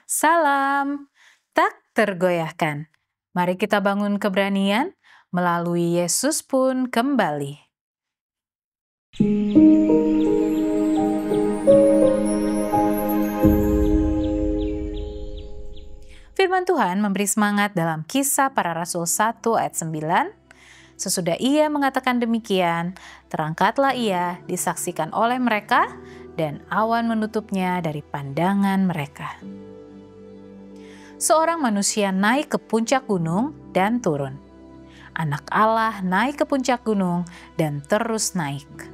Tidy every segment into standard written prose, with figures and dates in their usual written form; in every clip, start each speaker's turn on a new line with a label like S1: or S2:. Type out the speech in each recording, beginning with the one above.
S1: Salam, tak tergoyahkan. Mari kita bangun keberanian, melalui Yesus pun kembali. Firman Tuhan memberi semangat dalam Kisah Para Rasul 1 ayat 9. Sesudah ia mengatakan demikian, terangkatlah ia disaksikan oleh mereka dan awan menutupnya dari pandangan mereka. Seorang manusia naik ke puncak gunung dan turun. Anak Allah naik ke puncak gunung dan terus naik.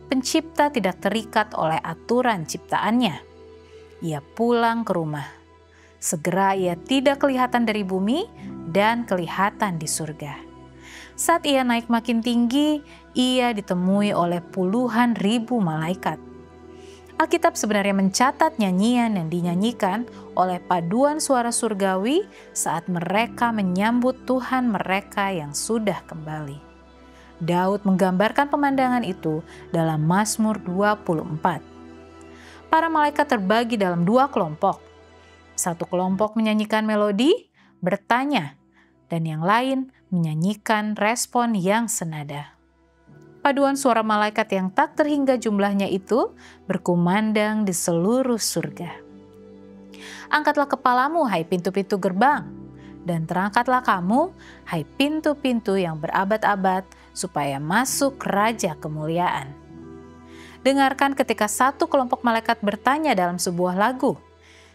S1: Pencipta tidak terikat oleh aturan ciptaannya. Ia pulang ke rumah. Segera ia tidak kelihatan dari bumi dan kelihatan di surga. Saat ia naik makin tinggi, ia ditemui oleh puluhan ribu malaikat. Alkitab sebenarnya mencatat nyanyian yang dinyanyikan oleh paduan suara surgawi saat mereka menyambut Tuhan mereka yang sudah kembali. Daud menggambarkan pemandangan itu dalam Mazmur 24. Para malaikat terbagi dalam dua kelompok. Satu kelompok menyanyikan melodi, bertanya, dan yang lain menyanyikan respon yang senada. Paduan suara malaikat yang tak terhingga jumlahnya itu berkumandang di seluruh surga. Angkatlah kepalamu, hai pintu-pintu gerbang, dan terangkatlah kamu, hai pintu-pintu yang berabad-abad, supaya masuk Raja Kemuliaan. Dengarkan ketika satu kelompok malaikat bertanya dalam sebuah lagu,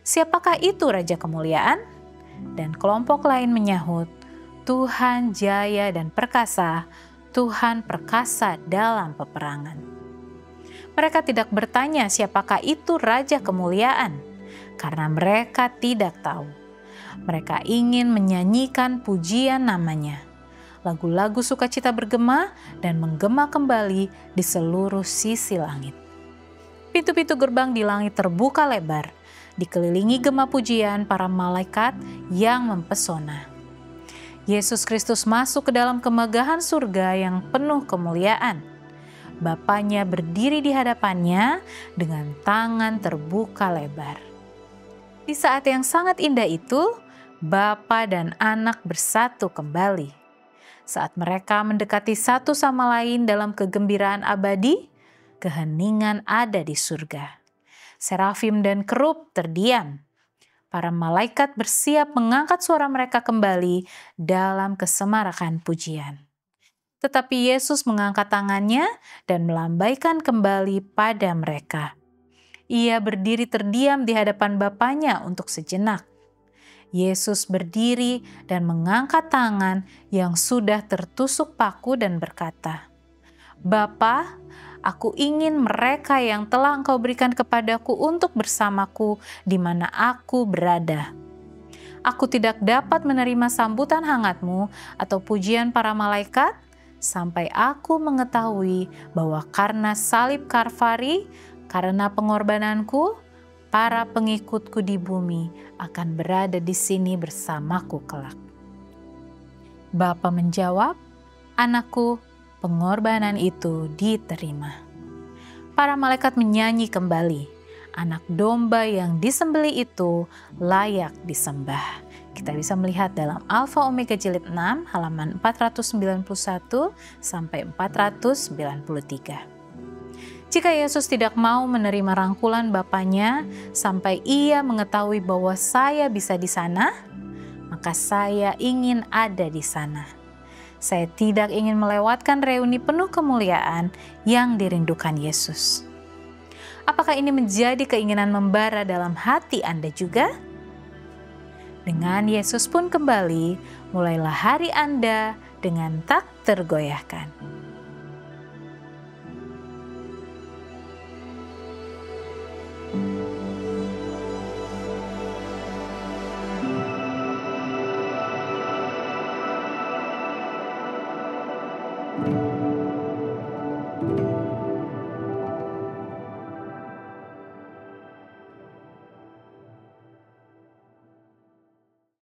S1: siapakah itu Raja Kemuliaan? Dan kelompok lain menyahut, Tuhan jaya dan perkasa, Tuhan perkasa dalam peperangan. Mereka tidak bertanya siapakah itu Raja Kemuliaan, karena mereka tidak tahu. Mereka ingin menyanyikan pujian namanya. Lagu-lagu sukacita bergema dan menggema kembali di seluruh sisi langit. Pintu-pintu gerbang di langit terbuka lebar, dikelilingi gema pujian para malaikat yang mempesona. Yesus Kristus masuk ke dalam kemegahan surga yang penuh kemuliaan. Bapanya berdiri di hadapannya dengan tangan terbuka lebar. Di saat yang sangat indah itu, Bapa dan Anak bersatu kembali. Saat mereka mendekati satu sama lain dalam kegembiraan abadi, keheningan ada di surga. Serafim dan kerub terdiam. Para malaikat bersiap mengangkat suara mereka kembali dalam kesemarakan pujian. Tetapi Yesus mengangkat tangannya dan melambaikan kembali pada mereka. Ia berdiri terdiam di hadapan Bapanya untuk sejenak. Yesus berdiri dan mengangkat tangan yang sudah tertusuk paku dan berkata, Bapa, aku ingin mereka yang telah Engkau berikan kepadaku untuk bersamaku di mana aku berada. Aku tidak dapat menerima sambutan hangatmu atau pujian para malaikat sampai aku mengetahui bahwa karena salib Kalvari, karena pengorbananku, para pengikutku di bumi akan berada di sini bersamaku kelak. Bapa menjawab, Anakku, pengorbanan itu diterima. Para malaikat menyanyi kembali. Anak domba yang disembelih itu layak disembah. Kita bisa melihat dalam Alfa Omega jilid 6 halaman 491 sampai 493. Jika Yesus tidak mau menerima rangkulan Bapanya sampai ia mengetahui bahwa saya bisa di sana, maka saya ingin ada di sana. Saya tidak ingin melewatkan reuni penuh kemuliaan yang dirindukan Yesus. Apakah ini menjadi keinginan membara dalam hati Anda juga? Dengan Yesus pun kembali, mulailah hari Anda dengan tak tergoyahkan.